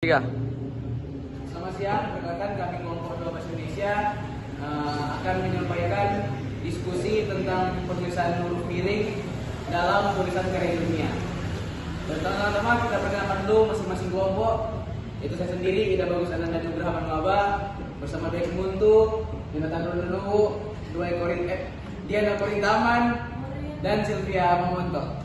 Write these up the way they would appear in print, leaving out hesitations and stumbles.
3. Selamat siang, perkenalkan kami kelompok 2 Bahasa Indonesia akan menyampaikan diskusi tentang penulisan huruf miring dalam tulisan karya ilmiah. Pertama-tama kita perkenalkan dulu masing-masing kelompok. Itu saya sendiri, Ida Bagus Ananda Nugraha Manwaba, bersama Dek Muntu, Jonathan Runu, Diana Korin Taman, dan Sylvia Mamonto.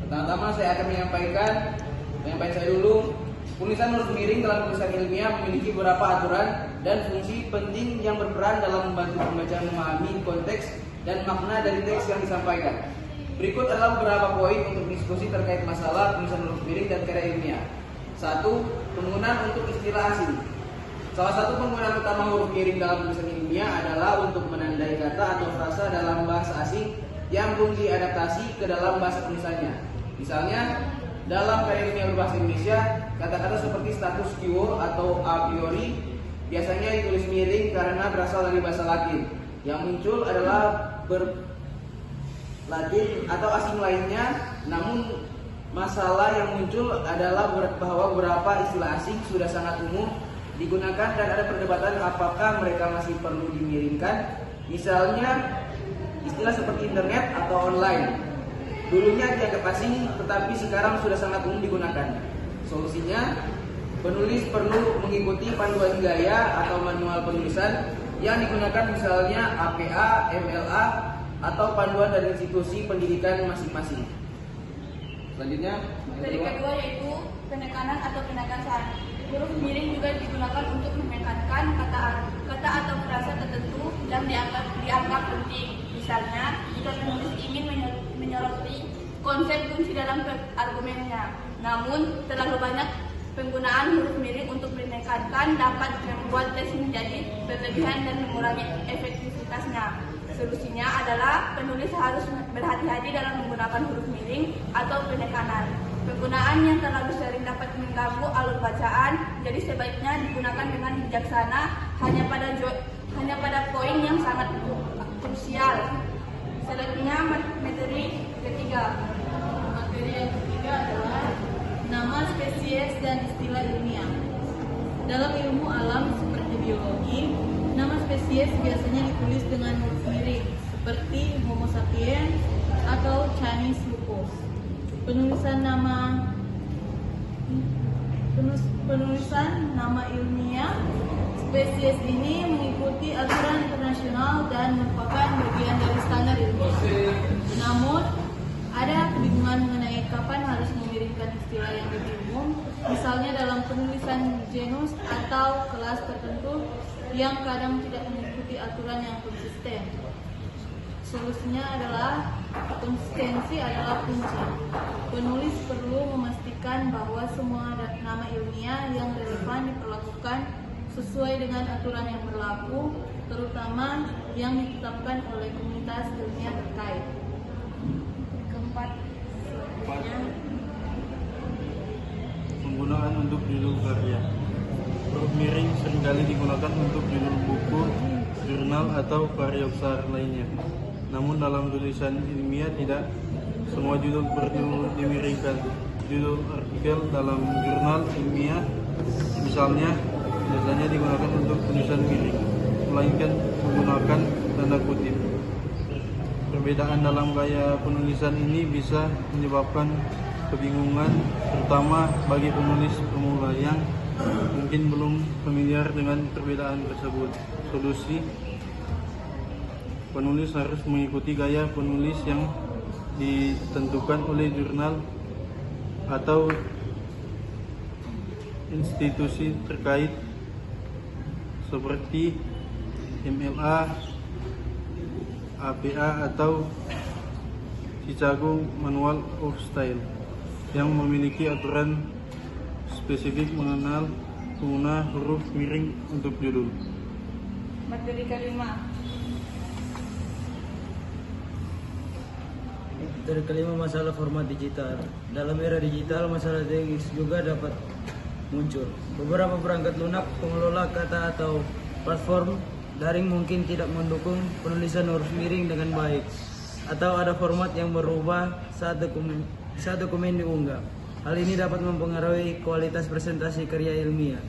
Pertama-tama saya akan menyampaikan saya dulu. Penulisan huruf miring dalam tulisan ilmiah memiliki beberapa aturan dan fungsi penting yang berperan dalam membantu pembaca memahami konteks dan makna dari teks yang disampaikan. Berikut adalah beberapa poin untuk diskusi terkait masalah penulisan huruf miring dan karya ilmiah. 1. Penggunaan untuk istilah asing. Salah satu penggunaan utama huruf miring dalam tulisan ilmiah adalah untuk menandai kata atau frasa dalam bahasa asing yang belum diadaptasi ke dalam bahasa tulisannya. Misalnya, dalam karya ilmiah berbahasa Indonesia, kata-kata seperti status quo atau a priori biasanya ditulis miring karena berasal dari bahasa Latin. Yang muncul adalah Latin atau asing lainnya, namun masalah yang muncul adalah bahwa beberapa istilah asing sudah sangat umum digunakan dan ada perdebatan apakah mereka masih perlu dimiringkan. Misalnya, istilah seperti internet atau online. Dulunya dianggap asing, tetapi sekarang sudah sangat umum digunakan. Solusinya, penulis perlu mengikuti panduan gaya atau manual penulisan yang digunakan, misalnya APA, MLA, atau panduan dari institusi pendidikan masing-masing. Selanjutnya, materi kedua yaitu penekanan atau penegasan. Huruf miring juga digunakan untuk menekankan kata atau frasa tertentu yang dianggap penting. Misalnya, jika penulis ingin menyoroti konsep kunci dalam argumennya, namun terlalu banyak penggunaan huruf miring untuk menekankan dapat membuat teks menjadi berlebihan dan mengurangi efektivitasnya. Solusinya adalah penulis harus berhati-hati dalam menggunakan huruf miring atau penekanan. Penggunaan yang terlalu sering dapat mengganggu alur bacaan, jadi sebaiknya digunakan dengan bijaksana hanya pada poin yang sangat krusial. Selanjutnya materi ketiga. Materi yang ketiga adalah nama spesies dan istilah ilmiah. Dalam ilmu alam seperti biologi, nama spesies biasanya ditulis dengan huruf miring seperti Homo sapiens atau Chinese lupus. Penulisan nama ilmiah spesies ini mengikuti aturan internasional dan merupakan bagian dari standar ilmiah. Namun, ada kebingungan mengenai kapan harus memiringkan istilah yang lebih umum, misalnya dalam penulisan genus atau kelas tertentu yang kadang tidak mengikuti aturan yang konsisten. Solusinya adalah konsistensi adalah kunci. Penulis perlu memastikan bahwa semua nama ilmiah yang relevan diperlakukan sesuai dengan aturan yang berlaku, terutama yang ditetapkan oleh komunitas ilmiah terkait. Keempat, penggunaan untuk judul karya. Huruf miring seringkali digunakan untuk judul buku, jurnal, atau karya besar lainnya. Namun dalam tulisan ilmiah tidak semua judul perlu dimiringkan. Judul artikel dalam jurnal ilmiah misalnya biasanya digunakan untuk tulisan miring, melainkan menggunakan tanda kutip. Perbedaan dalam gaya penulisan ini bisa menyebabkan kebingungan, terutama bagi penulis pemula yang mungkin belum familiar dengan perbedaan tersebut. Solusi: penulis harus mengikuti gaya penulis yang ditentukan oleh jurnal atau institusi terkait seperti MLA, APA, atau Chicago Manual of Style yang memiliki aturan spesifik mengenal pengguna huruf miring untuk judul. materi kelima. Materi kelima, masalah format digital. Dalam era digital, masalah teknis juga dapat muncul. Beberapa perangkat lunak, pengelola kata atau platform daring mungkin tidak mendukung penulisan huruf miring dengan baik, atau ada format yang berubah saat dokumen diunggah. Hal ini dapat mempengaruhi kualitas presentasi karya ilmiah,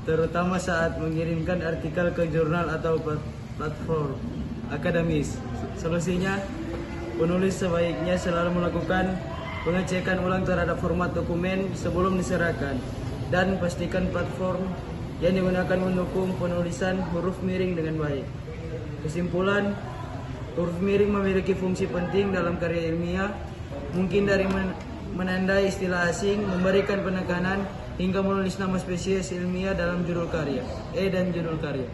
terutama saat mengirimkan artikel ke jurnal atau platform akademis. Solusinya, penulis sebaiknya selalu melakukan pengecekan ulang terhadap format dokumen sebelum diserahkan dan pastikan platform yang digunakan mendukung penulisan huruf miring dengan baik. Kesimpulan, huruf miring memiliki fungsi penting dalam karya ilmiah, mungkin dari menandai istilah asing, memberikan penekanan, hingga menulis nama spesies ilmiah dalam judul karya, dan judul karya.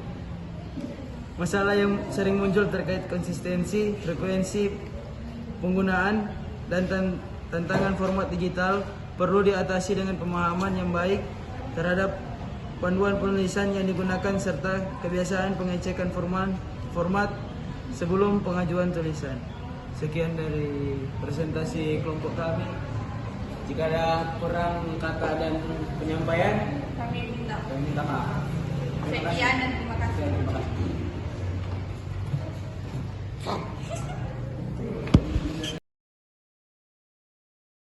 Masalah yang sering muncul terkait konsistensi, frekuensi penggunaan, dan tantangan format digital perlu diatasi dengan pemahaman yang baik terhadap panduan penulisan yang digunakan serta kebiasaan pengecekan format sebelum pengajuan tulisan. Sekian dari presentasi kelompok kami. Jika ada kurang kata dan penyampaian, Kami minta kami minta maaf. sekian dan terima kasih. Terima kasih.